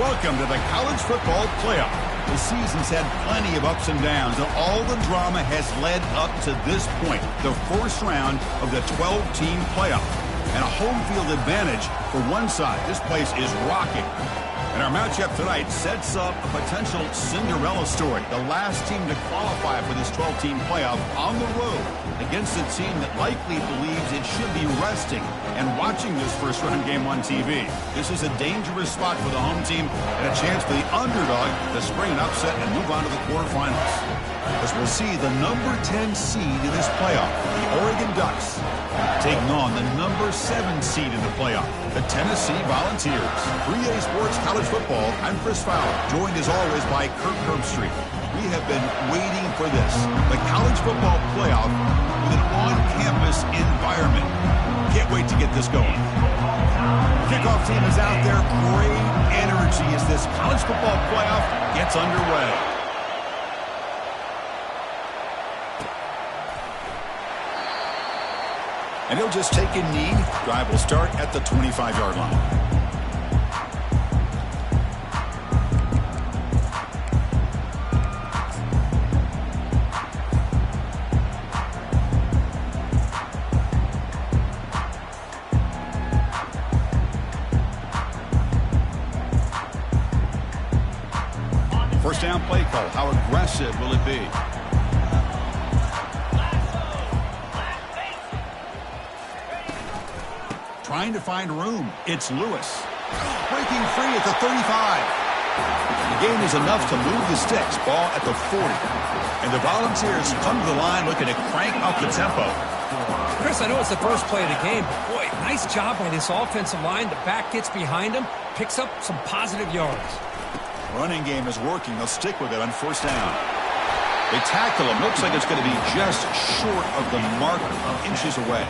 Welcome to the College Football Playoff. The season's had plenty of ups and downs, and all the drama has led up to this point, the first round of the 12-team playoff. And a home field advantage for one side. This place is rocking. And our matchup tonight sets up a potential Cinderella story. The last team to qualify for this 12-team playoff on the road against a team that likely believes it should be resting and watching this first-round game on TV. This is a dangerous spot for the home team and a chance for the underdog to spring an upset and move on to the quarterfinals. As we'll see the number 10 seed in this playoff, the Oregon Ducks, taking on the number 7 seed in the playoff, the Tennessee Volunteers. 3A Sports College Football, I'm Chris Fowler, joined as always by Kirk Herbstreit. We have been waiting for this, the College Football Playoff with an on-campus environment. Can't wait to get this going. Kickoff team is out there. Great energy as this College Football Playoff gets underway. And he'll just take a knee. Drive will start at the 25-yard line. First down play call. How aggressive will it be? Trying to find room. It's Lewis. Breaking free at the 35. The gain is enough to move the sticks. Ball at the 40. And the Volunteers come to the line looking to crank up the tempo. Chris, I know it's the first play of the game, but boy, nice job by this offensive line. The back gets behind him, picks up some positive yards. Running game is working. They'll stick with it on first down. They tackle him. Looks like it's going to be just short of the mark, inches away.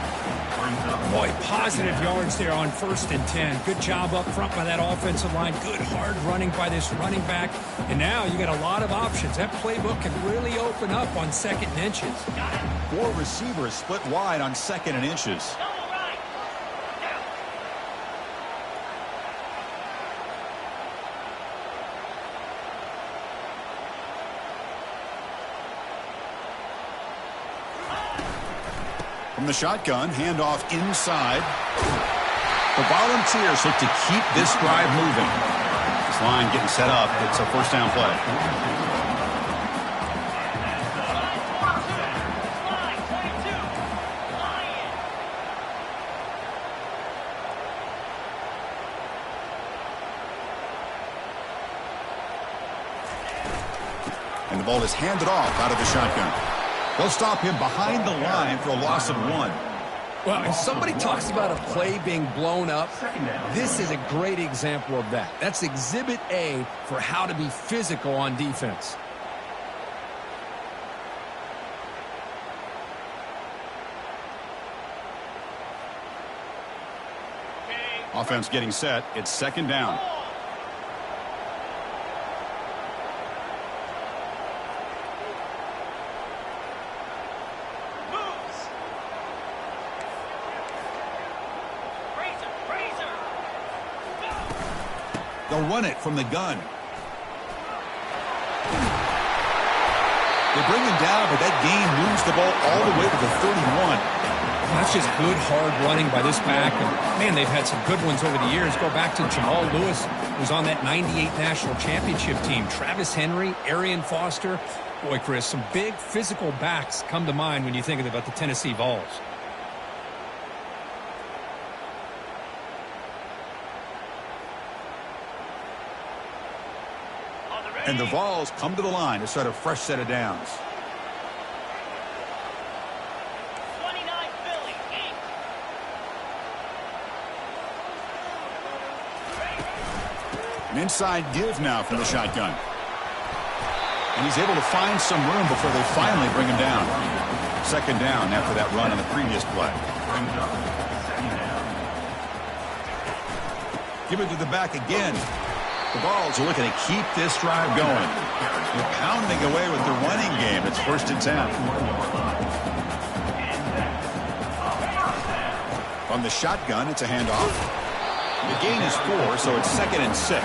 Boy, positive yards there on 1st and 10. Good job up front by that offensive line. Good hard running by this running back. And now you got a lot of options. That playbook can really open up on 2nd and inches. 4 receivers split wide on 2nd and inches. From the shotgun, handoff inside. The Volunteers look to keep this drive moving. This line getting set up. It's a first down play. And the ball is handed off out of the shotgun. They'll stop him behind the line for a loss of 1. Well, if somebody talks about a play being blown up, this is a great example of that. That's Exhibit A for how to be physical on defense. Offense getting set. It's 2nd down. They'll run it from the gun. They bring him down, but that gain moves the ball all the way to the 31. That's just good, hard running by this back. And, man, they've had some good ones over the years. Go back to Jamal Lewis, who's on that 98 National Championship team. Travis Henry, Arian Foster. Boy, Chris, some big physical backs come to mind when you think about the Tennessee Vols. And the Vols come to the line to start a fresh set of downs. 29 Philly, 8. An inside give now from the shotgun. And he's able to find some room before they finally bring him down. 2nd down after that run on the previous play. Give it to the back again. The Vols are looking to keep this drive going. They're pounding away with the running game. It's 1st and 10. From the shotgun, it's a handoff. The gain is 4, so it's 2nd and 6.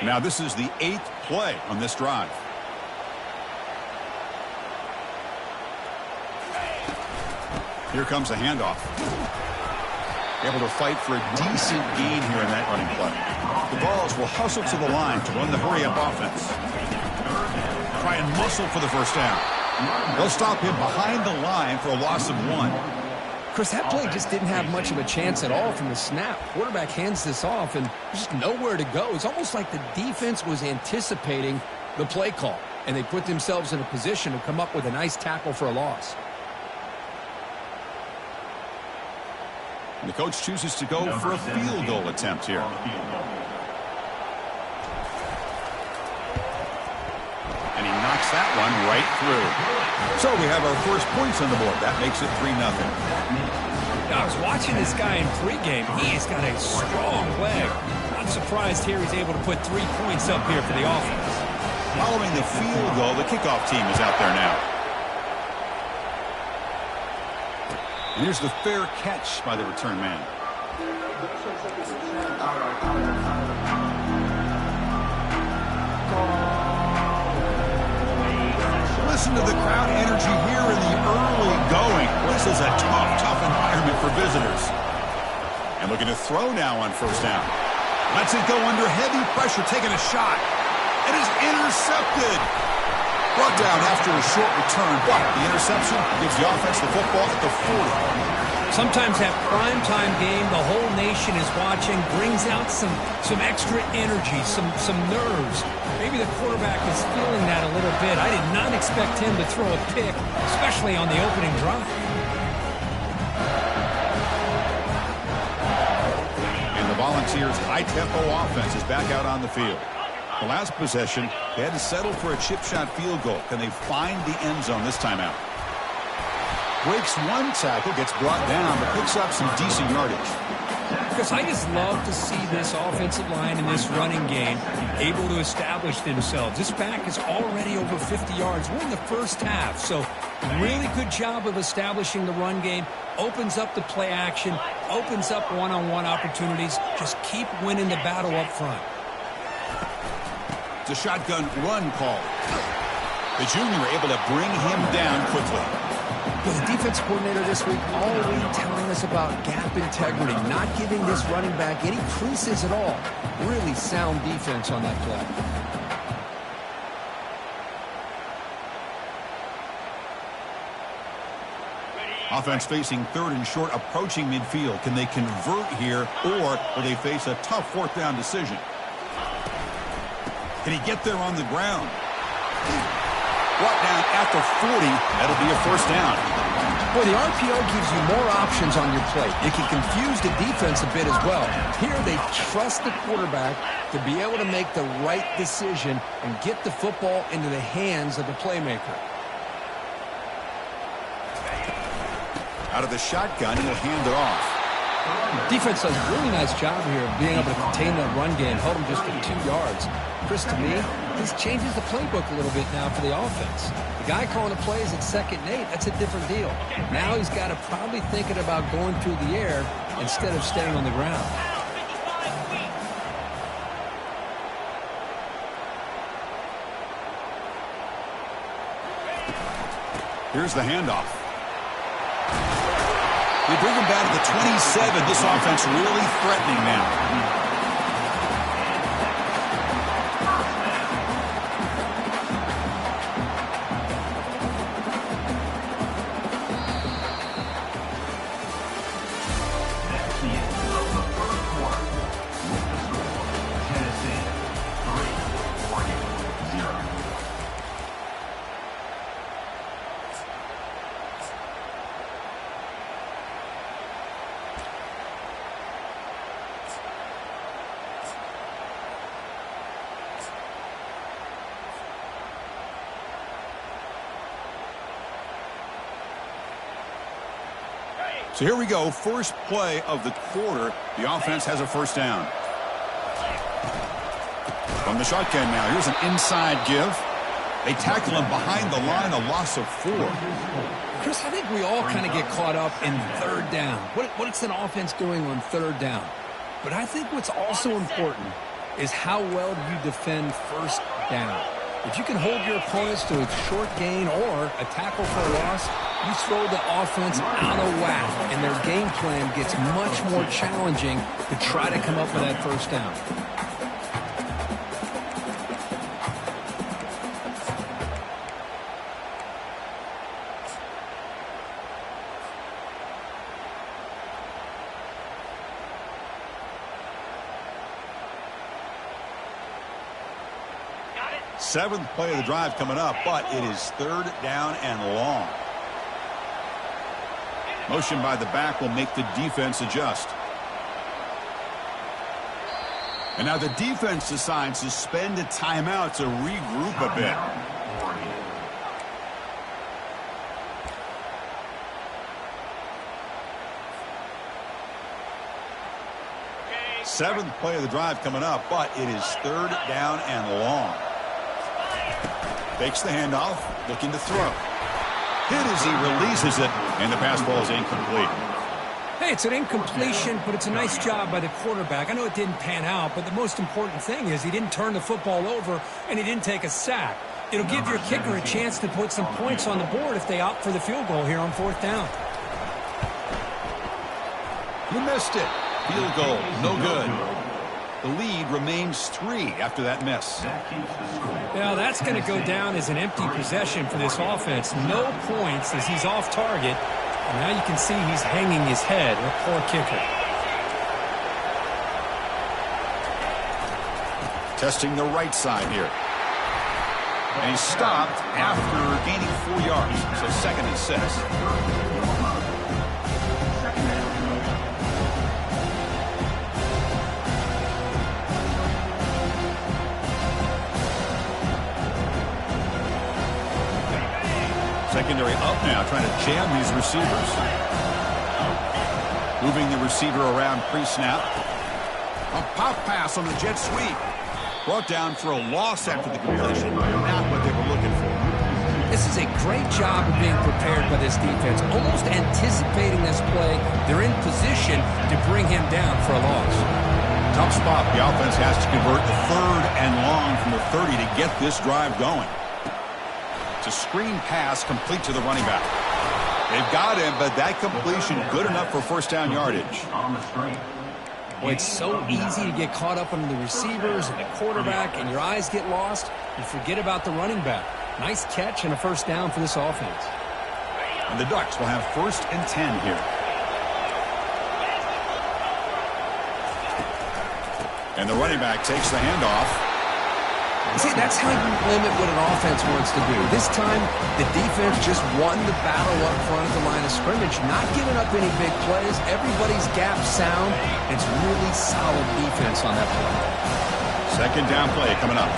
Now this is the 8th play on this drive. Here comes a handoff. Able to fight for a decent gain here in that running play. The Vols will hustle to the line to run the hurry-up offense. Try and muscle for the first down. They'll stop him behind the line for a loss of 1. Chris, that play just didn't have much of a chance at all from the snap. Quarterback hands this off, and there's just nowhere to go. It's almost like the defense was anticipating the play call, and they put themselves in a position to come up with a nice tackle for a loss. And the coach chooses to go for a field goal attempt here. And he knocks that one right through. So we have our first points on the board. That makes it 3-0. I was watching this guy in pregame. He's got a strong leg. Not surprised here he's able to put 3 points up here for the offense. Following the field goal, the kickoff team is out there now. And here's the fair catch by the return man. Listen to the crowd energy here in the early going. This is a tough environment for visitors. And looking to throw now on first down. Lets it go under heavy pressure, taking a shot. It is intercepted. Brought down after a short return, but the interception gives the offense the football at the 40. Sometimes that primetime game, the whole nation is watching, brings out some extra energy, some nerves. Maybe the quarterback is feeling that a little bit. I did not expect him to throw a pick, especially on the opening drive. And the Volunteers' high-tempo offense is back out on the field. The last possession, they had to settle for a chip shot field goal. Can they find the end zone this time out? Breaks one tackle, gets brought down, but picks up some decent yardage. Because I just love to see this offensive line in this running game able to establish themselves. This back is already over 50 yards. We're in the first half, so really good job of establishing the run game. Opens up the play action, opens up one-on-one opportunities. Just keep winning the battle up front. It's a shotgun run call. The junior able to bring him down quickly. Well, the defense coordinator this week already telling us about gap integrity, not giving this running back any creases at all. Really sound defense on that play. Offense facing 3rd and short, approaching midfield. Can they convert here, or will they face a tough 4th down decision? Can he get there on the ground? Brought down at the 40. That'll be a first down. Well, the RPO gives you more options on your plate. It can confuse the defense a bit as well. Here they trust the quarterback to be able to make the right decision and get the football into the hands of the playmaker. Out of the shotgun, he'll hand it off. Defense does a really nice job here of being able to contain that run game, held him just for 2 yards. Chris, to me, this changes the playbook a little bit now for the offense. The guy calling the plays at 2nd and 8, that's a different deal. Now he's got to probably thinking about going through the air instead of staying on the ground. Here's the handoff. They bring him back to the 27. This offense really threatening now. So here we go, first play of the quarter. The offense has a first down. From the shotgun now, here's an inside give. They tackle him behind the line, a loss of 4. Chris, I think we all kind of get caught up in 3rd down. What's an offense doing on 3rd down? But I think what's also important is how well do you defend first down. If you can hold your opponents to a short gain or a tackle for a loss, you throw the offense out of whack, and their game plan gets much more challenging to try to come up with that first down. Seventh play of the drive coming up, but it is third down and long. Motion by the back will make the defense adjust. And now the defense decides to spend a timeout to regroup a bit. Seventh play of the drive coming up, but it is third down and long. Fakes the handoff, looking to throw. Hit as he releases it, and the pass ball is incomplete. Hey, it's an incompletion, but it's a nice job by the quarterback. I know it didn't pan out, but the most important thing is he didn't turn the football over, and he didn't take a sack. It'll give your kicker a chance to put some points on the board if they opt for the field goal here on fourth down. He missed it. Field goal, no good. The lead remains 3 after that miss. Now that's going to go down as an empty possession for this offense. No points as he's off target. And now you can see he's hanging his head. A poor kicker. Testing the right side here. And he stopped after gaining 4 yards. So 2nd and 6. Secondary up now, trying to jam these receivers. Moving the receiver around pre-snap. A pop pass on the jet sweep. Brought down for a loss after the completion. Not what they were looking for. This is a great job of being prepared by this defense. Almost anticipating this play. They're in position to bring him down for a loss. Tough spot. The offense has to convert the third and long from the 30 to get this drive going. It's a screen pass complete to the running back. They've got him, but that completion good enough for first down yardage. Well, it's so easy to get caught up on the receivers and the quarterback, and your eyes get lost. You forget about the running back. Nice catch and a first down for this offense. And the Ducks will have 1st and 10 here. And the running back takes the handoff. See, that's how you limit what an offense wants to do. This time, the defense just won the battle up front at the line of scrimmage, not giving up any big plays. Everybody's gap sound. It's really solid defense on that play. 2nd down play coming up.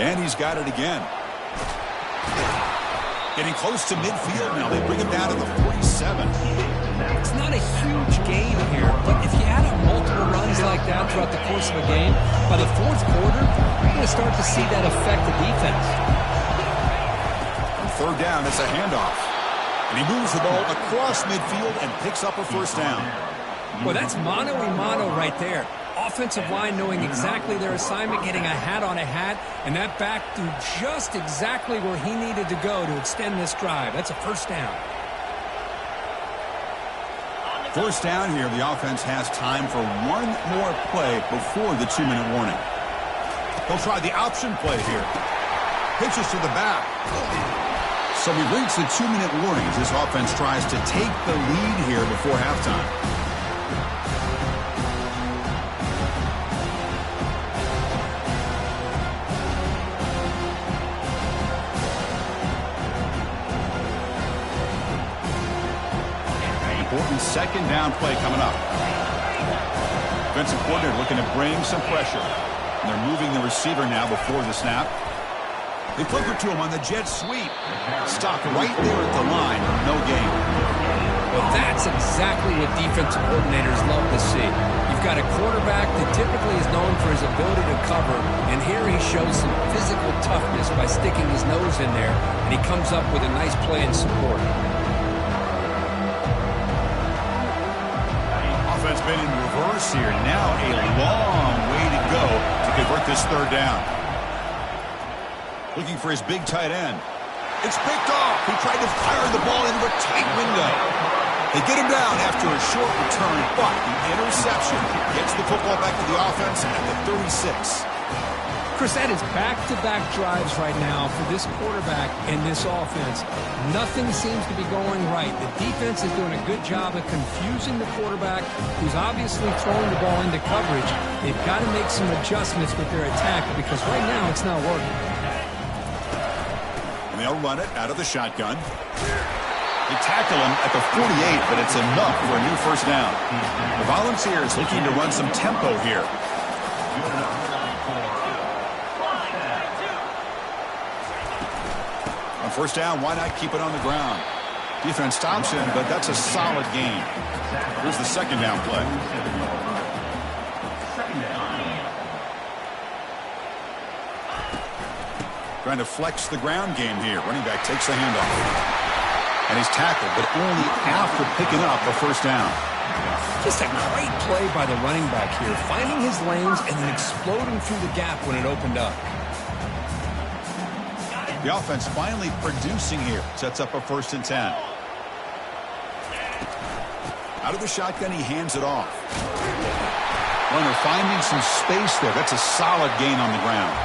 And he's got it again. Getting close to midfield now. They bring him down to the 47. It's not a huge gain here, but if you add up multiple runs like that throughout the course of a game, by the 4th quarter, you're going to start to see that affect the defense. On 3rd down, it's a handoff. And he moves the ball across midfield and picks up a first down. Well, that's mano-a-mano right there. Offensive line knowing exactly their assignment, getting a hat on a hat, and that back threw just exactly where he needed to go to extend this drive. That's a first down. First down here, the offense has time for one more play before the 2-minute warning. They'll try the option play here. Pitches to the back. So we reach the 2-minute warning as this offense tries to take the lead here before halftime. Important 2nd down play coming up. Defensive coordinator looking to bring some pressure. And they're moving the receiver now before the snap. They flip it to him on the jet sweep. Stopped right there at the line. No gain. Well, that's exactly what defensive coordinators love to see. You've got a quarterback that typically is known for his ability to cover, and here he shows some physical toughness by sticking his nose in there, and he comes up with a nice play in support. spin in reverse here. Now a long way to go to convert this third down. Looking for his big tight end. It's picked off. He tried to fire the ball into a tight window. They get him down after a short return, but the interception gets the football back to the offense at the 36. Chris, that is back-to-back drives right now for this quarterback and this offense. Nothing seems to be going right. The defense is doing a good job of confusing the quarterback, who's obviously throwing the ball into coverage. They've got to make some adjustments with their attack because right now it's not working. And they'll run it out of the shotgun. They tackle him at the 48, but it's enough for a new first down. The Volunteers looking to run some tempo here. On first down, why not keep it on the ground? Defense stops him, but that's a solid gain. Here's the second down play. Trying to flex the ground game here. Running back takes the handoff. And he's tackled, but only after picking up a first down. Just a great play by the running back here, finding his lanes and then exploding through the gap when it opened up. The offense finally producing here. Sets up a 1st and 10. Out of the shotgun, he hands it off. Runner finding some space there. That's a solid gain on the ground.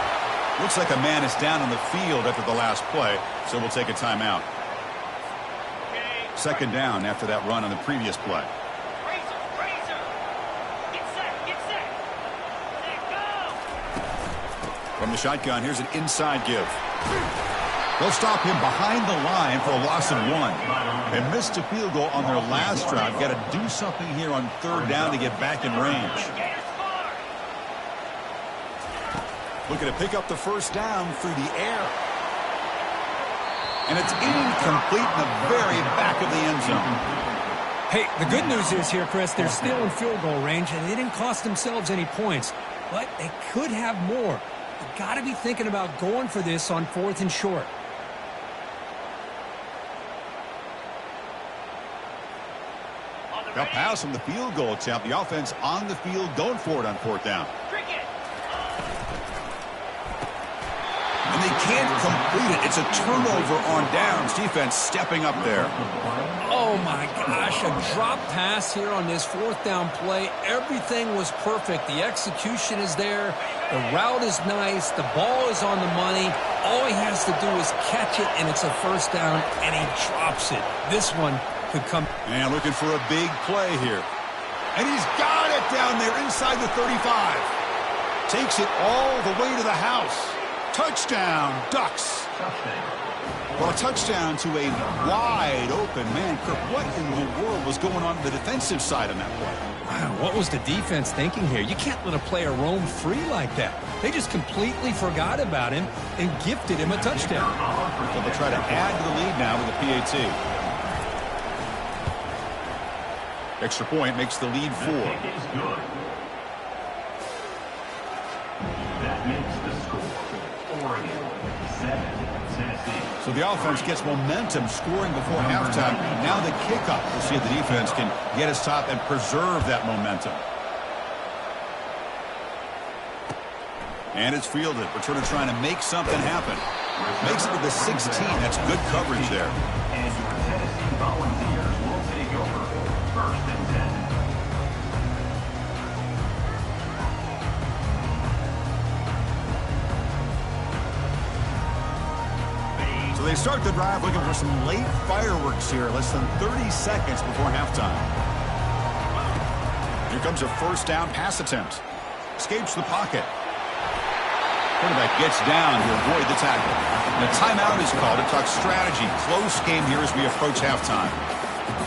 Looks like a man is down on the field after the last play, so we'll take a timeout. Second down after that run on the previous play. From the shotgun, here's an inside give. They'll stop him behind the line for a loss of 1. They missed a field goal on their last drive. Got to do something here on third down to get back in range. Looking to pick up the first down through the air. And it's incomplete in the very back of the end zone. Hey, the good news is here, Chris, they're still in field goal range, and they didn't cost themselves any points. But they could have more. You've got to be thinking about going for this on 4th and short. They'll pass on the field goal attempt. The offense on the field going for it on 4th down. And they can't complete it. It's a turnover on downs. Defense stepping up there. Oh, my gosh. A drop pass here on this 4th down play. Everything was perfect. The execution is there. The route is nice. The ball is on the money. All he has to do is catch it, and it's a 1st down, and he drops it. This one could come. And looking for a big play here. And he's got it down there inside the 35. Takes it all the way to the house. Touchdown, Ducks. Well, a touchdown to a wide open man. Kirk, what in the world was going on the defensive side on that play? Wow, what was the defense thinking here? You can't let a player roam free like that. They just completely forgot about him and gifted him a touchdown. So they'll try to add to the lead now with a PAT. Extra point makes the lead 4. That makes the score. Oregon 7, Tennessee. So the offense gets momentum scoring before halftime. Now the kickoff. We'll see if the defense can get his top and preserve that momentum. And it's fielded. Returner trying to make something happen. Makes it to the 16. That's good coverage there. And your Tennessee Volunteers will take over 1st and 10. They start the drive looking for some late fireworks here, less than 30 seconds before halftime. Here comes a 1st down pass attempt. Escapes the pocket. Quarterback gets down to avoid the tackle. And a timeout is called to talk strategy. Close game here as we approach halftime.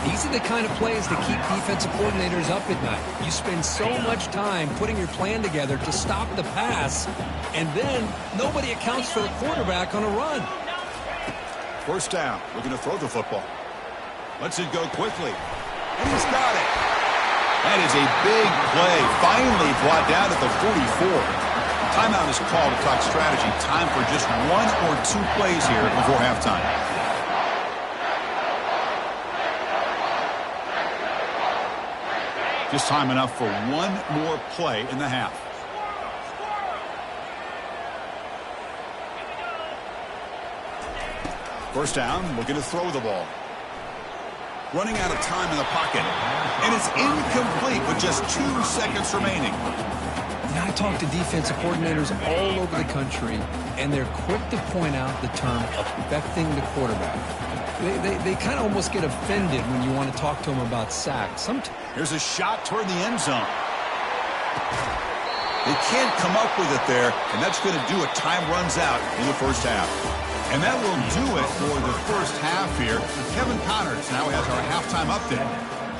These are the kind of plays that keep defensive coordinators up at night. You spend so much time putting your plan together to stop the pass, and then nobody accounts for the quarterback on a run. 1st down, looking to throw the football. Lets it go quickly. And he's got it. That is a big play. Finally brought down at the 44. Timeout is called to talk strategy. Time for just 1 or 2 plays here before halftime. Just time enough for one more play in the half. First down, looking to throw the ball. Running out of time in the pocket. And it's incomplete with just 2 seconds remaining. Now, I talk to defensive coordinators all over the country, and they're quick to point out the term affecting the quarterback. They kind of almost get offended when you want to talk to them about sacks. Here's a shot toward the end zone. They can't come up with it there, and that's going to do it. Time runs out in the first half. And that will do it for the first half here. Kevin Connors now has our halftime update.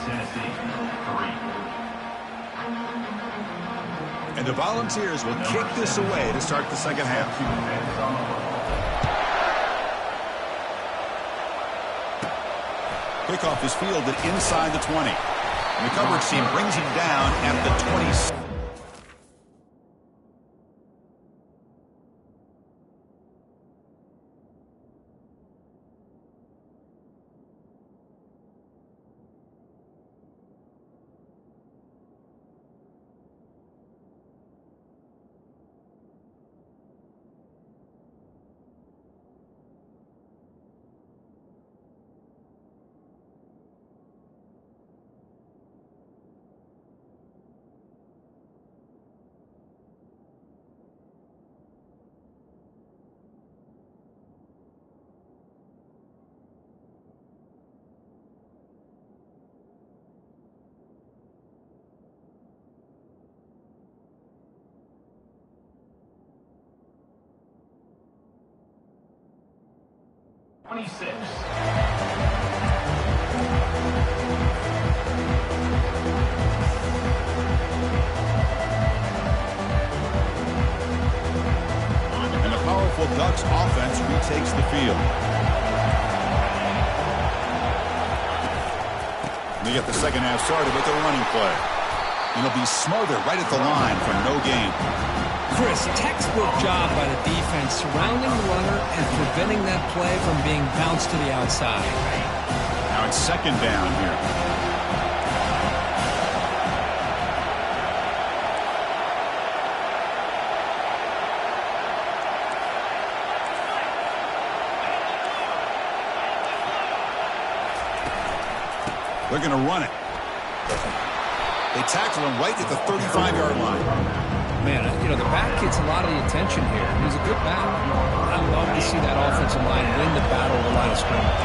Tennessee, 3. And the Volunteers will kick this away to start the second half. Kickoff is fielded inside the 20. And the coverage team brings him down at the 26. And the powerful Ducks offense retakes the field. They get the second half started with a running play. And it'll be smothered right at the line for no gain. Chris, textbook job by the defense surrounding the runner and preventing that play from being bounced to the outside. Now it's second down here. They're going to run it. They tackle him right at the 35-yard line. Man, the back gets a lot of the attention here. He's a good back. I love to see that offensive line win the battle of the line of scrimmage.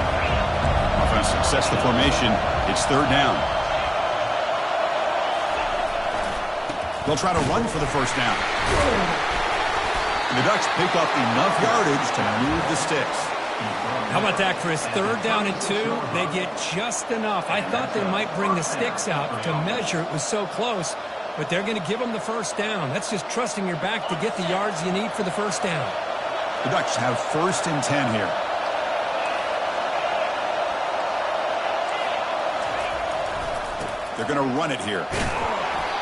Offense success the formation. It's third down. They'll try to run for the first down. And the Ducks pick up enough yardage to move the sticks. How about that, Chris? Third down and 2. They get just enough. I thought they might bring the sticks out to measure. It was so close. But they're going to give them the first down. That's just trusting your back to get the yards you need for the first down. The Ducks have first and 10 here. They're going to run it here.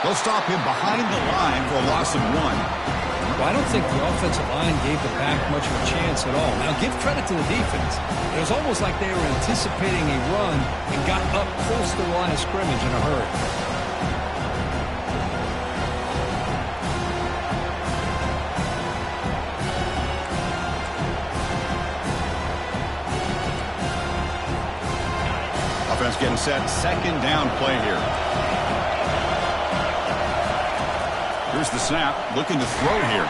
They'll stop him behind the line for a loss of 1. Well, I don't think the offensive line gave the back much of a chance at all. Now, give credit to the defense. It was almost like they were anticipating a run and got up close to the line of scrimmage in a hurry. Offense getting set. Second down play here. Here's the snap. Looking to throw here.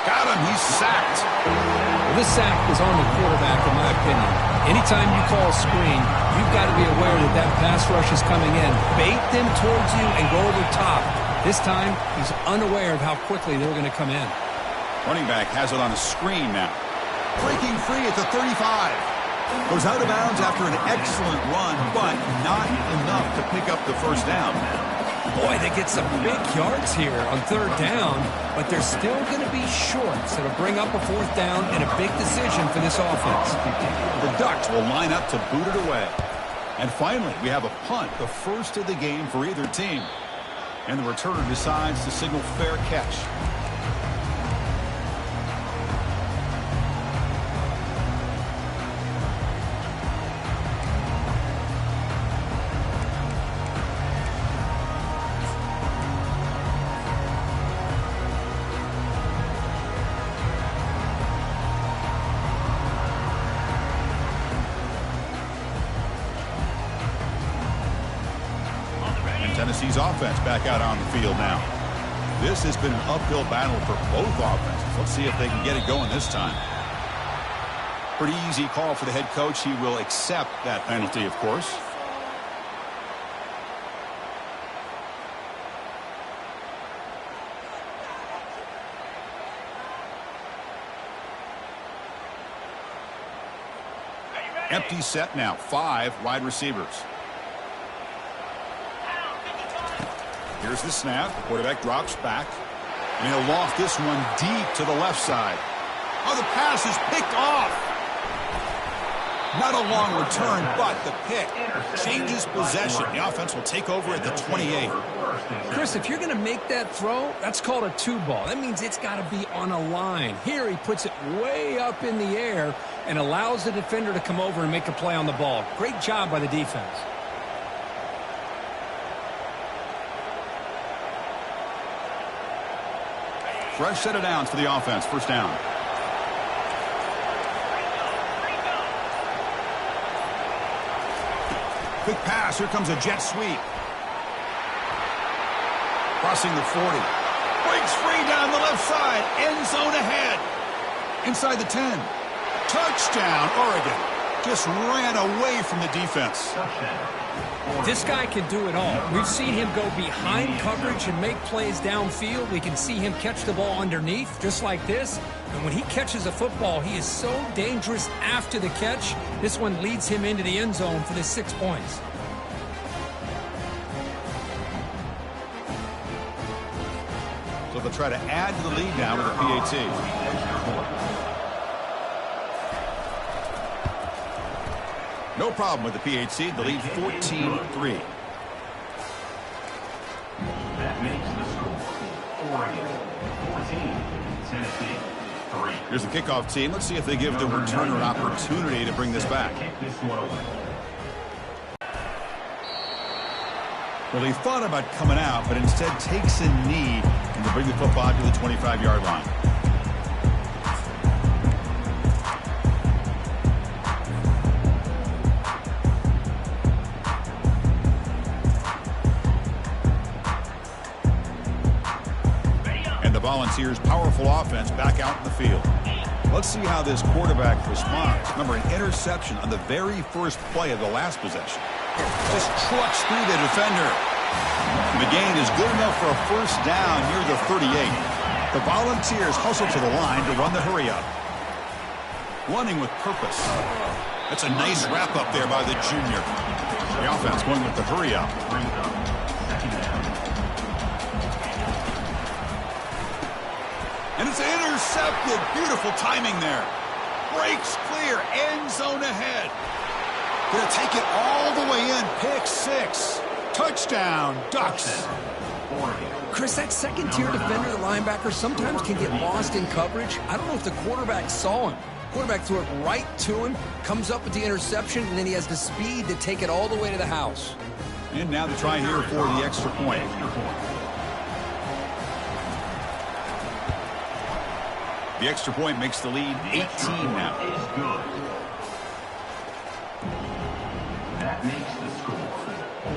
Got him. He's sacked. Well, this sack is on the quarterback, in my opinion. Anytime you call a screen, you've got to be aware that that pass rush is coming in. Bait them towards you and go over top. This time, he's unaware of how quickly they're going to come in. Running back has it on a screen now. Breaking free at the 35. Goes out of bounds after an excellent run, but not enough to pick up the first down. Boy, they get some big yards here on third down, but they're still going to be short, so to bring up a fourth down and a big decision for this offense. The Ducks will line up to boot it away. And finally, we have a punt, the first of the game for either team. And the returner decides to signal fair catch. offense back out on the field now. This has been an uphill battle for both offenses. Let's see if they can get it going this time. Pretty easy call for the head coach. He will accept that penalty, of course. Empty set now. 5 wide receivers. Here's the snap. Quarterback drops back. And he'll loft this one deep to the left side. Oh, the pass is picked off. Not a long return, but the pick changes possession. The offense will take over at the 28. Chris, if you're going to make that throw, that's called a 2-ball. That means it's got to be on a line. Here he puts it way up in the air and allows the defender to come over and make a play on the ball. Great job by the defense. Fresh set of downs for the offense. First down. Quick pass. Here comes a jet sweep. Crossing the 40. Breaks free down the left side. End zone ahead. Inside the 10. Touchdown, Oregon. Just ran away from the defense. This guy can do it all. We've seen him go behind coverage and make plays downfield. We can see him catch the ball underneath, just like this. And when he catches a football, he is so dangerous after the catch. This one leads him into the end zone for the 6 points. So they'll try to add to the lead now with a PAT. No problem with the PAT. The lead 14-3. That makes the score Oregon 14, Tennessee 3. Here's the kickoff team. Let's see if they give the returner an opportunity to bring this back. Kick this one away. Well, he thought about coming out, but instead takes a knee and to bring the football to the 25-yard line. Volunteers' powerful offense back out in the field. Let's see how this quarterback responds. Remember, an interception on the very first play of the last possession. Just trucks through the defender. The gain is good enough for a first down near the 38. The Volunteers hustle to the line to run the hurry-up. Running with purpose. That's a nice wrap-up there by the junior. The offense going with the hurry-up. And it's intercepted. Beautiful timing there. Breaks clear. End zone ahead. Going to take it all the way in. Pick 6. Touchdown, Ducks. Chris, that second-tier defender, the linebacker, sometimes can get lost in coverage. I don't know if the quarterback saw him. Quarterback threw it right to him, comes up with the interception, and then he has the speed to take it all the way to the house. And now to try here for the extra point. The extra point makes the lead 18 now. Is good. That makes the score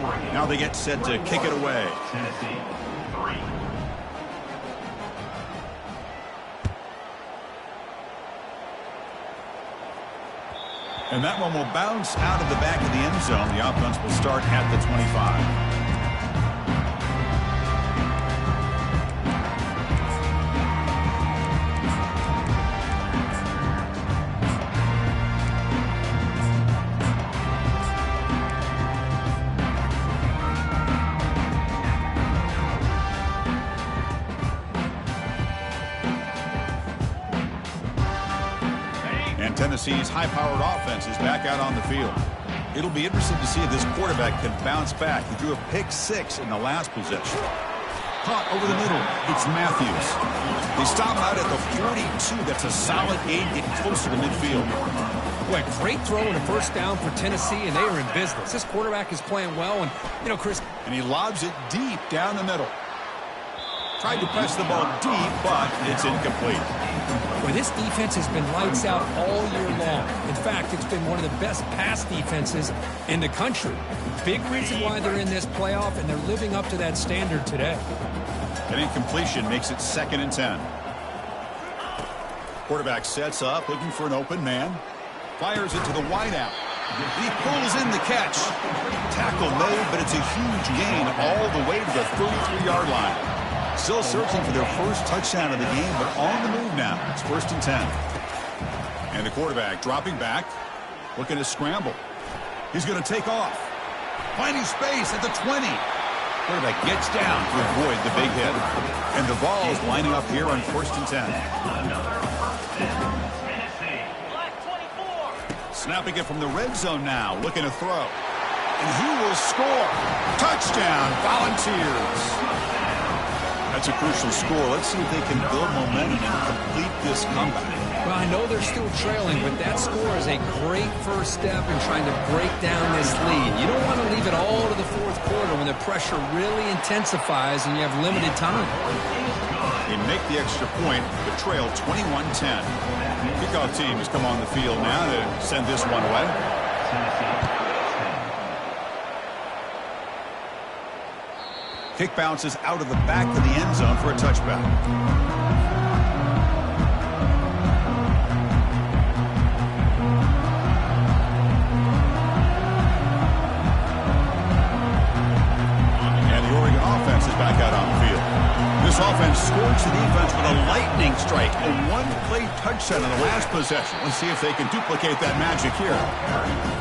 Oregon. Now they get set to kick it away. Tennessee 3. And that one will bounce out of the back of the end zone. The offense will start at the 25. Tennessee's high-powered offense is back out on the field. It'll be interesting to see if this quarterback can bounce back. He threw a pick 6 in the last possession. Caught over the middle. It's Matthews. They stop out at the 42. That's a solid gain, getting closer to midfield. Boy, great throw and a first down for Tennessee, and they are in business. This quarterback is playing well, and, Chris. And he lobs it deep down the middle. Tried to press the ball deep, but it's incomplete. Well, this defense has been lights out all year long. In fact, it's been one of the best pass defenses in the country. Big reason why they're in this playoff, and they're living up to that standard today. An incompletion makes it 2nd and 10. Quarterback sets up, looking for an open man. Fires it to the wideout. He pulls in the catch. Tackle made, but it's a huge gain all the way to the 33-yard line. Still searching for their first touchdown of the game, but on the move now. It's 1st and 10. And the quarterback dropping back, looking to scramble. He's going to take off. Finding space at the 20. Quarterback gets down to avoid the big hit. And the ball is lining up here on 1st and 10. Snapping it from the red zone now, looking to throw. And he will score. Touchdown, Volunteers. That's a crucial score. Let's see if they can build momentum and complete this comeback. Well, I know they're still trailing, but that score is a great first step in trying to break down this lead. You don't want to leave it all to the 4th quarter when the pressure really intensifies and you have limited time. They make the extra point, but trail 21-10. Kickoff team has come on the field now to send this one away. Kick bounces out of the back of the end zone for a touchback. And the Oregon offense is back out on the field. This offense scorched the defense with a lightning strike, a one-play touchdown in the last possession. Let's see if they can duplicate that magic here.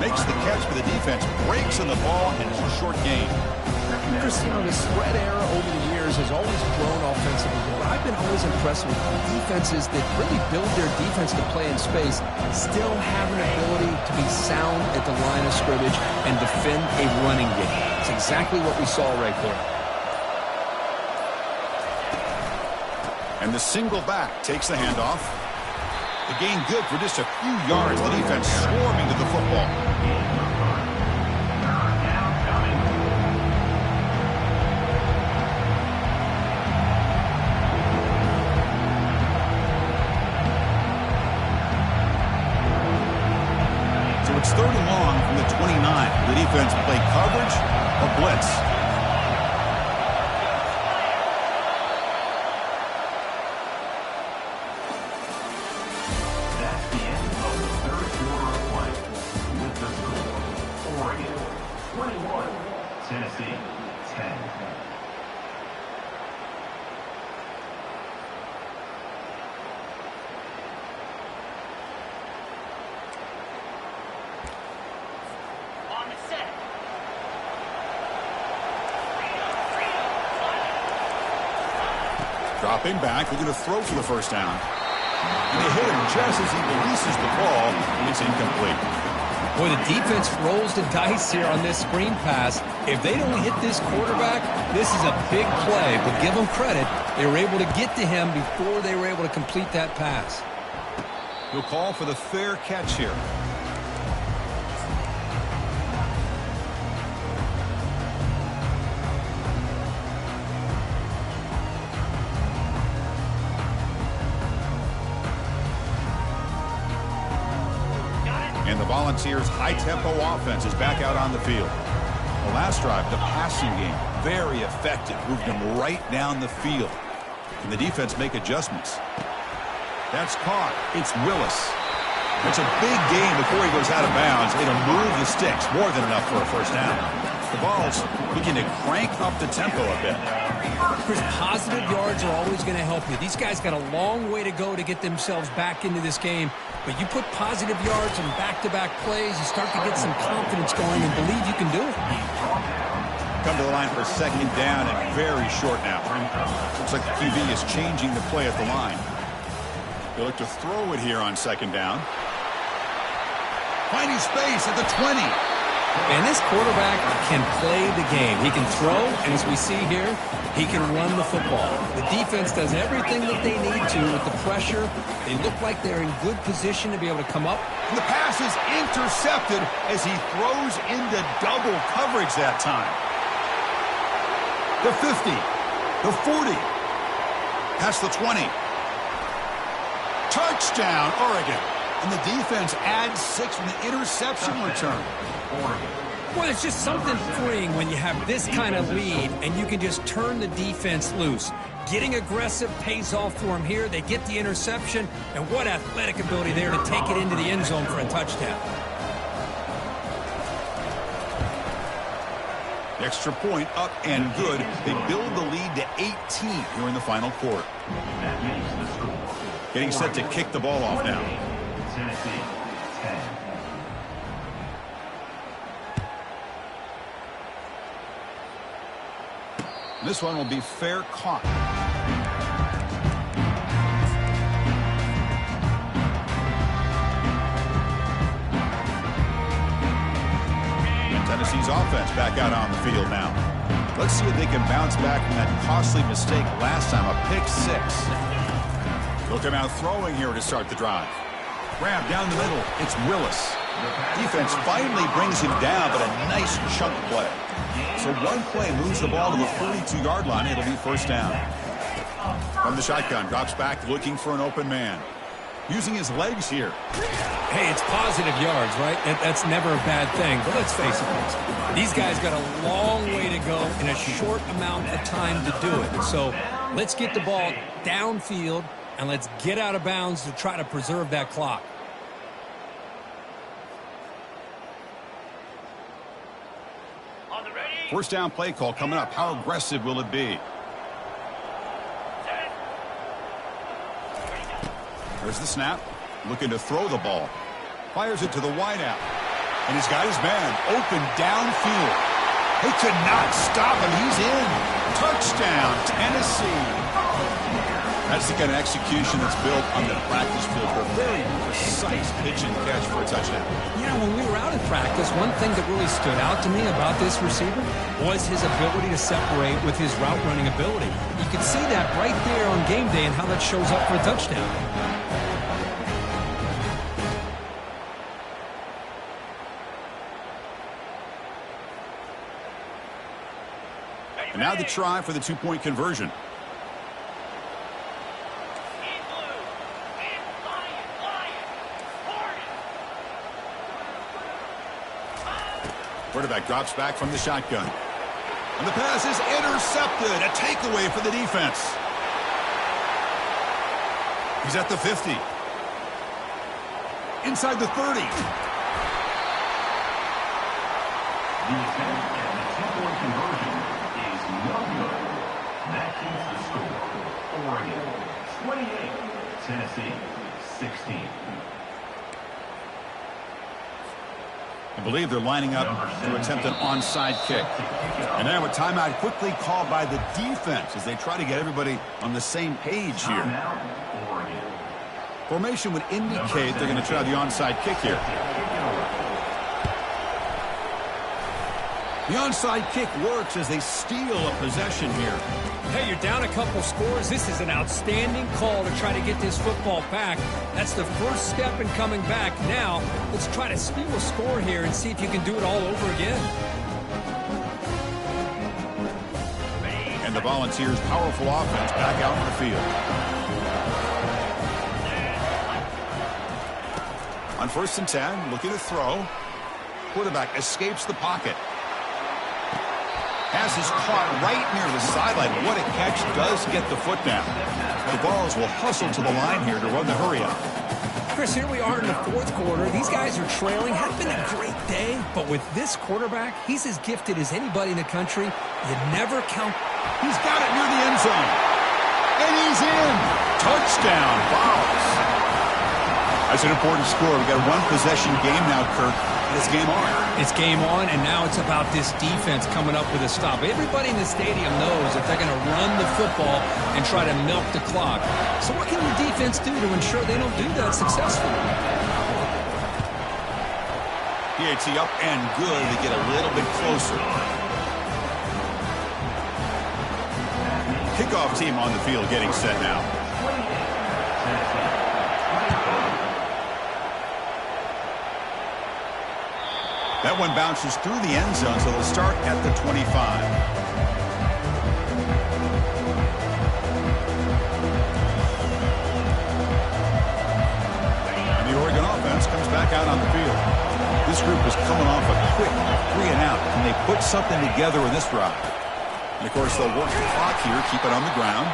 Makes the catch for the defense, breaks on the ball, and it's a short gain. Cristiano, the spread era over the years has always grown offensively, but I've been always impressed with defenses that really build their defense to play in space, still have an ability to be sound at the line of scrimmage and defend a running game. It's exactly what we saw right there. And the single back takes the handoff. The gain good for just a few yards. The defense swarming to the football. It's 3rd and long from the 29. The defense play coverage or blitz. That's the end of the 3rd quarter of play. With the score, Oregon 21, Tennessee 10. Dropping back, looking to throw for the first down. And they hit him just as he releases the ball. It's incomplete. Boy, the defense rolls the dice here on this screen pass. If they don't hit this quarterback, this is a big play. But give them credit. They were able to get to him before they were able to complete that pass. He'll call for the fair catch here. And the Volunteers' high-tempo offense is back out on the field. The last drive, the passing game, very effective. Moved them right down the field. And the defense make adjustments. That's caught. It's Willis. It's a big game before he goes out of bounds. It'll move the sticks. More than enough for a first down. The Vols begin to crank up the tempo a bit. Chris, positive yards are always going to help you. These guys got a long way to go to get themselves back into this game. But you put positive yards and back-to-back plays, you start to get some confidence going and believe you can do it. Come to the line for a second down and very short now. Looks like the QB is changing the play at the line. They look to throw it here on second down. Finding space at the 20. And this quarterback can play the game. He can throw, and as we see here, he can run the football. The defense does everything that they need to with the pressure. They look like they're in good position to be able to come up. And the pass is intercepted as he throws into double coverage that time. The 50, the 40, Past the 20. Touchdown, Oregon. And the defense adds 6 from the interception return. Well, it's just something freeing when you have this kind of lead and you can just turn the defense loose. Getting aggressive pays off for them here. They get the interception, and what athletic ability there to take it into the end zone for a touchdown. Extra point up and good. They build the lead to 18 here in the final quarter. That makes the score. Getting set to kick the ball off now. Tennessee, 10. This one will be fair caught. Tennessee's offense back out on the field now. Let's see if they can bounce back from that costly mistake last time, a pick 6. They'll come out throwing here to start the drive. Grab down the middle. It's Willis. Defense finally brings him down, but a nice chunk play. So one play moves the ball to the 42-yard line. It'll be first down. From the shotgun, drops back looking for an open man. Using his legs here. Hey, it's positive yards, right? That's never a bad thing. But let's face it, these guys got a long way to go in a short amount of time to do it. So let's get the ball downfield, and let's get out of bounds to try to preserve that clock. On the ready. First down play call coming up. How aggressive will it be? Set. There's the snap. Looking to throw the ball. Fires it to the wideout. And he's got his man open downfield. He could not stop him. He's in. Touchdown, Tennessee. That's the kind of execution that's built on the practice field for a very precise pitch and catch for a touchdown. You know, when we were out in practice, one thing that really stood out to me about this receiver was his ability to separate with his route running ability. You can see that right there on game day and how that shows up for a touchdown. And now the try for the two-point conversion. In blue. In Lion. Hornet. Quarterback drops back from the shotgun. And the pass is intercepted. A takeaway for the defense. He's at the 50. Inside the 30. The attempt at the two-point conversion is no good. That keeps the score. Oregon, 28. Tennessee, 16. I believe they're lining up to attempt an onside kick. And now a timeout quickly called by the defense as they try to get everybody on the same page here. Timeout, Oregon. Formation would indicate they're going to try the onside kick here. The onside kick works as they steal a possession here. Hey, you're down a couple scores. This is an outstanding call to try to get this football back. That's the first step in coming back. Now, let's try to steal a score here and see if you can do it all over again. And the Volunteers' powerful offense back out on the field. On 1st and 10, looking to throw. Quarterback escapes the pocket. Pass is caught right near the sideline. What a catch, does get the foot down. The Vols will hustle to the line here to run the hurry up. Chris, here we are in the 4th quarter. These guys are trailing. Had been a great day, but with this quarterback, he's as gifted as anybody in the country. You never count. He's got it near the end zone. And he's in. Touchdown, Vols. That's an important score. We've got a one-possession game now, Kirk. And it's game on. It's game on, and now it's about this defense coming up with a stop. Everybody in the stadium knows that they're going to run the football and try to milk the clock. So what can your defense do to ensure they don't do that successfully? PAT up and good to get a little bit closer. Kickoff team on the field getting set now. That one bounces through the end zone, so they'll start at the 25. back out on the field. This group is coming off a quick 3 and out. Can they put something together in this drive? And, of course, they'll work the clock here, keep it on the ground.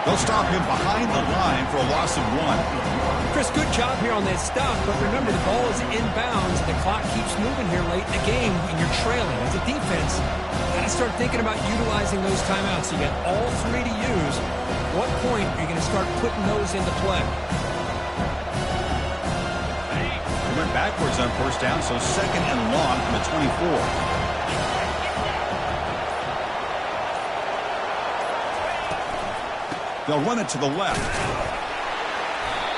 They'll stop him behind the line for a loss of 1. Chris, good job here on that stop, but remember the ball is inbounds. The clock keeps moving here late in the game, and you're trailing. As a defense, you got to start thinking about utilizing those timeouts. You got all 3 to use. At what point are you going to start putting those into play? He went backwards on first down, so second and long from the 24. They'll run it to the left.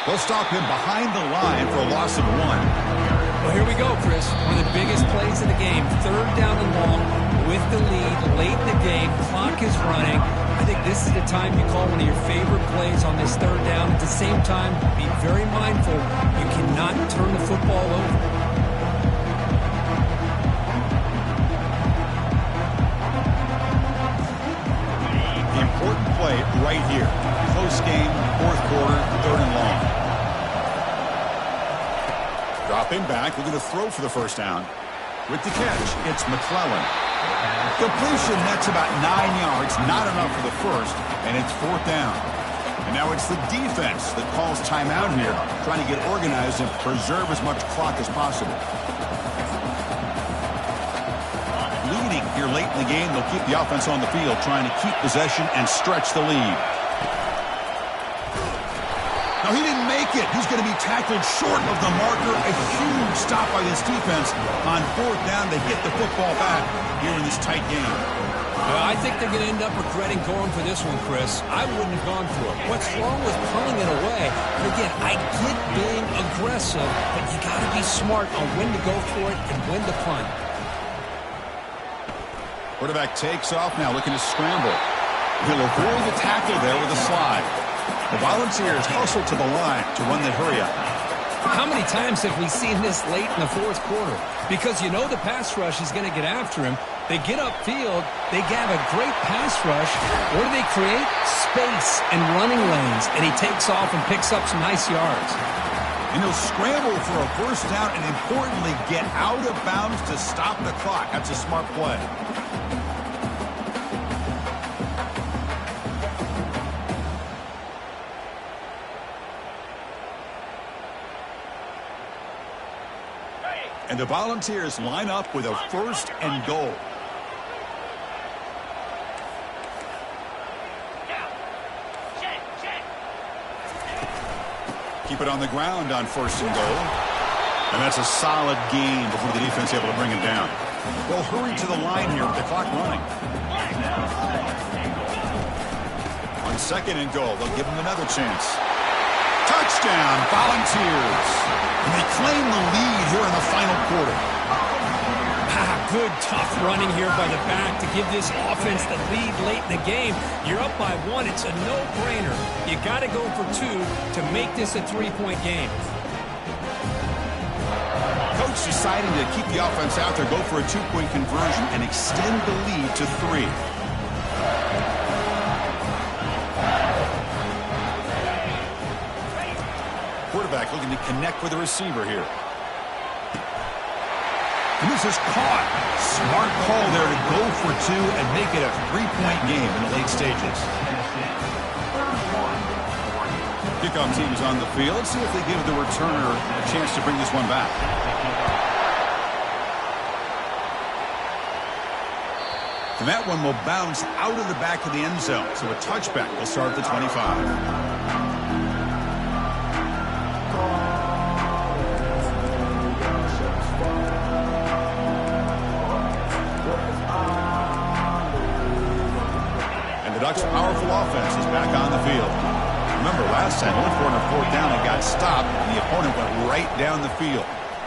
They'll stop him behind the line for a loss of 1. Well, here we go, Chris. One of the biggest plays in the game. 3rd down and long with the lead late in the game. Clock is running. I think this is the time you call one of your favorite plays on this 3rd down. At the same time, be very mindful. You cannot turn the football over. Important play right here. Close game, 4th quarter, 3rd and long. Dropping back, looking to throw for the first down. With the catch, it's McClellan. Completion, that's about 9 yards, not enough for the first, and it's 4th down. And now it's the defense that calls timeout here, trying to get organized and preserve as much clock as possible. Leading here late in the game, they'll keep the offense on the field, trying to keep possession and stretch the lead. Now, he didn't make it. He's going to be tackled short of the marker. A huge stop by this defense on 4th down. They get the football back here in this tight game. Well, I think they're going to end up regretting going for this one, Chris. I wouldn't have gone for it. What's wrong with pulling it away? And again, I get being aggressive, but you got to be smart on when to go for it and when to punt. Quarterback takes off now, looking to scramble. He'll avoid the tackle there with a slide. The Volunteers hustle to the line to run the hurry-up. How many times have we seen this late in the 4th quarter? Because you know the pass rush is going to get after him. They get upfield. They have a great pass rush. What do they create? Space and running lanes. And he takes off and picks up some nice yards. And he'll scramble for a first down and, importantly, get out of bounds to stop the clock. That's a smart play. And the Volunteers line up with a 1st and goal. Keep it on the ground on 1st and goal. And that's a solid gain before the defense able to bring him down. They'll hurry to the line here with the clock running. On 2nd and goal, they'll give him another chance. Touchdown, Volunteers. And they claim the lead here in the final quarter. Good, tough running here by the back to give this offense the lead late in the game. You're up by 1. It's a no-brainer. You got to go for 2 to make this a 3-point game. Coach deciding to keep the offense out there, go for a 2-point conversion, and extend the lead to 3. Quarterback looking to connect with the receiver here. And this is caught. Smart call there to go for 2 and make it a 3-point game in the late stages. Kickoff team is on the field. Let's see if they give the returner a chance to bring this one back. And that one will bounce out of the back of the end zone. So a touchback will start at the 25. The Ducks' powerful offense is back on the field. Remember, last time, went for it on 4th down and got stopped, and the opponent went right down the field.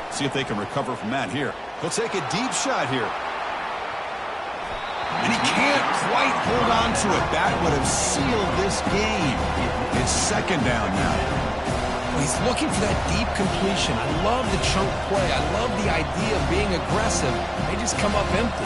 See if they can recover from that here. He'll take a deep shot here. And he can't quite hold on to it. That would have sealed this game. It's 2nd down now. He's looking for that deep completion. I love the chunk play. I love the idea of being aggressive. They just come up empty.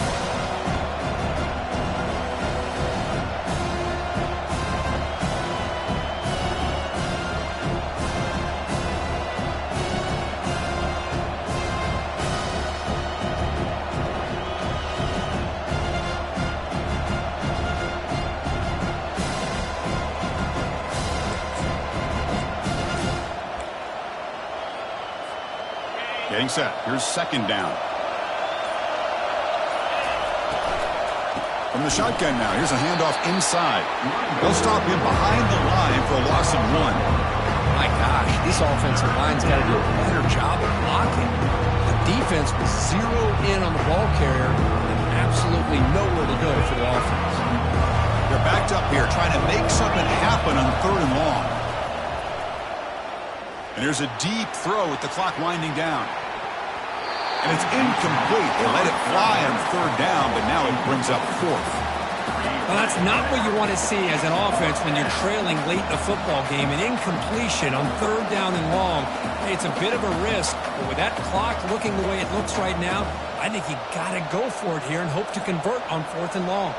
Getting set. Here's second down. From the shotgun now. Here's a handoff inside. They'll stop him behind the line for a loss of 1. My gosh, this offensive line's got to do a better job of blocking. The defense was zeroed in on the ball carrier and absolutely nowhere to go for the offense. They're backed up here trying to make something happen on 3rd and long. And here's a deep throw with the clock winding down. And it's incomplete. They let it fly on 3rd down, but now it brings up 4th. Well, that's not what you want to see as an offense when you're trailing late in a football game. An incompletion on 3rd down and long. Hey, it's a bit of a risk, but with that clock looking the way it looks right now, I think you got to go for it here and hope to convert on 4th and long.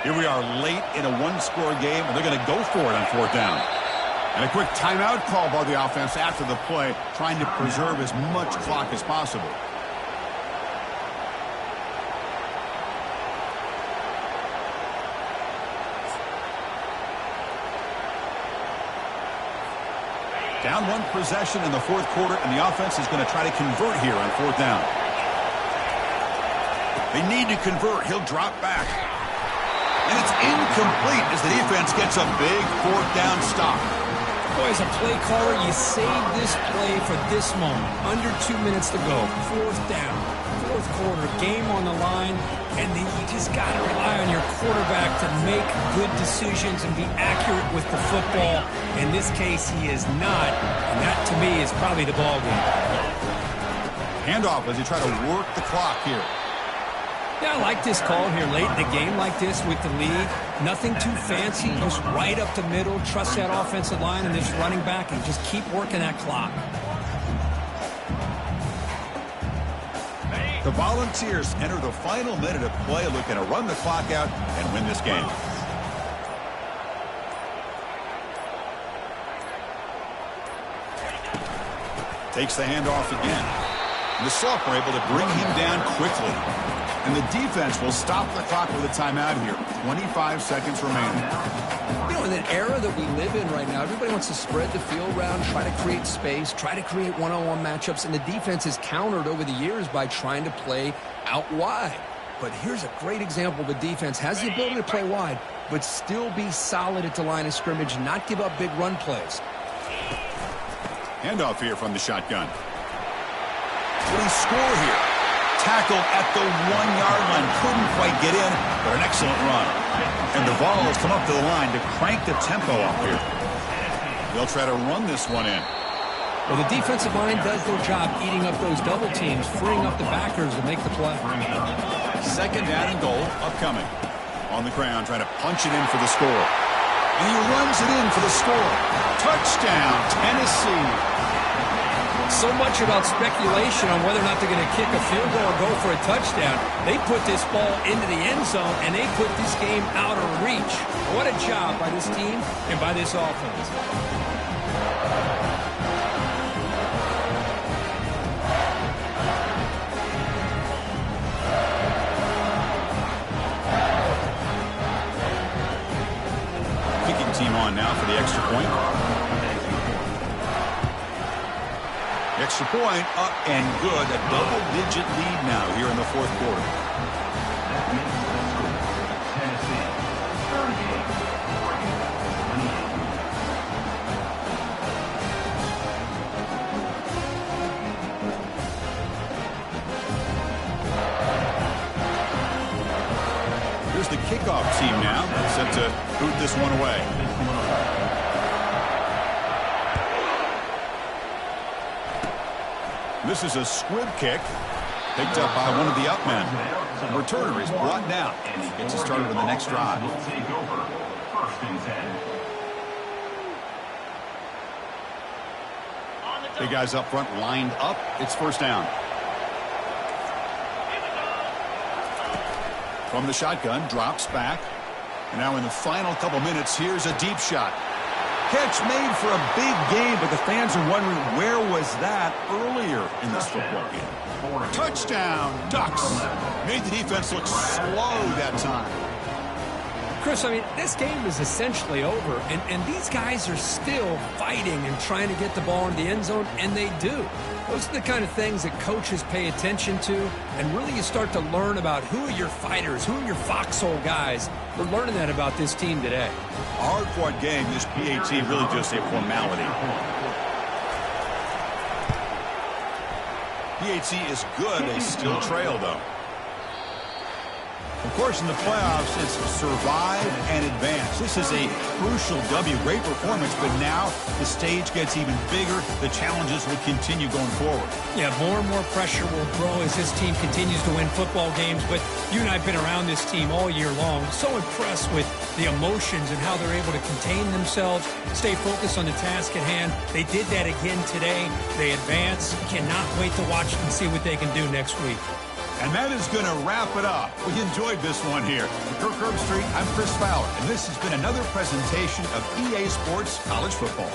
Here we are late in a 1-score game, and they're going to go for it on 4th down. And a quick timeout call by the offense after the play, trying to preserve as much clock as possible. Down 1 possession in the 4th quarter, and the offense is going to try to convert here on 4th down. They need to convert. He'll drop back. And it's incomplete as the defense gets a big 4th down stop. Boy, as a play caller, you save this play for this moment. Under 2 minutes to go. 4th down. 4th quarter. Game on the line. And then you just got to rely on your quarterback to make good decisions and be accurate with the football. In this case, he is not. And that, to me, is probably the ball game. Handoff as you try to work the clock here. Yeah, I like this call here late in the game like this with the lead. Nothing too fancy, just right up the middle. Trust that offensive line and this running back and just keep working that clock. The Volunteers enter the final minute of play, looking to run the clock out and win this game. Takes the handoff again. And the Soft were able to bring him down quickly. And the defense will stop the clock with a timeout here. 25 seconds remaining. You know, in an era that we live in right now, everybody wants to spread the field around, try to create space, try to create one-on-one matchups, and the defense is countered over the years by trying to play out wide. But here's a great example. The defense has the ability to play wide, but still be solid at the line of scrimmage, not give up big run plays. Handoff here from the shotgun. Will he score here? Tackle at the 1-yard line. Couldn't quite get in, but an excellent run. And the Vols come up to the line to crank the tempo up here. They'll try to run this one in. Well, the defensive line does their job eating up those double teams, freeing up the backers to make the play. Second down and goal upcoming. On the ground, trying to punch it in for the score. And he runs it in for the score. Touchdown, Tennessee. So much about speculation on whether or not they're going to kick a field goal or go for a touchdown. They put this ball into the end zone, and they put this game out of reach. What a job by this team and by this offense. Kicking team on now for the extra point. Extra point up and good. A double-digit lead now here in the 4th quarter. Tennessee, 38, Oregon, 28. Here's the kickoff team now, set to boot this one away. This is a squib kick, picked up by one of the up men. The returner is brought down, and he gets us started on the next drive. Will take over. 1st and 10. The guys up front lined up. It's 1st down. From the shotgun, drops back. And now in the final couple minutes, here's a deep shot. catch made for a big game, but the fans are wondering where was that earlier in this football game. Touchdown, Ducks. Made the defense look slow that time. Chris, I mean, this game is essentially over, and these guys are still fighting and trying to get the ball in the end zone, and they do. Those are the kind of things that coaches pay attention to, and really you start to learn about who are your fighters, who are your foxhole guys. We're learning that about this team today. A hard-fought game, this PAT really just a formality. PAT is good, they still trail, though. Of course, in the playoffs, it's survive and advance. This is a crucial W. Great performance, but now the stage gets even bigger. The challenges will continue going forward. Yeah, more and more pressure will grow as this team continues to win football games, but you and I have been around this team all year long. So impressed with the emotions and how they're able to contain themselves, stay focused on the task at hand. They did that again today. They advance. Cannot wait to watch and see what they can do next week. And that is going to wrap it up. We enjoyed this one here. For Kirk Herbstreit, I'm Chris Fowler, and this has been another presentation of EA Sports College Football.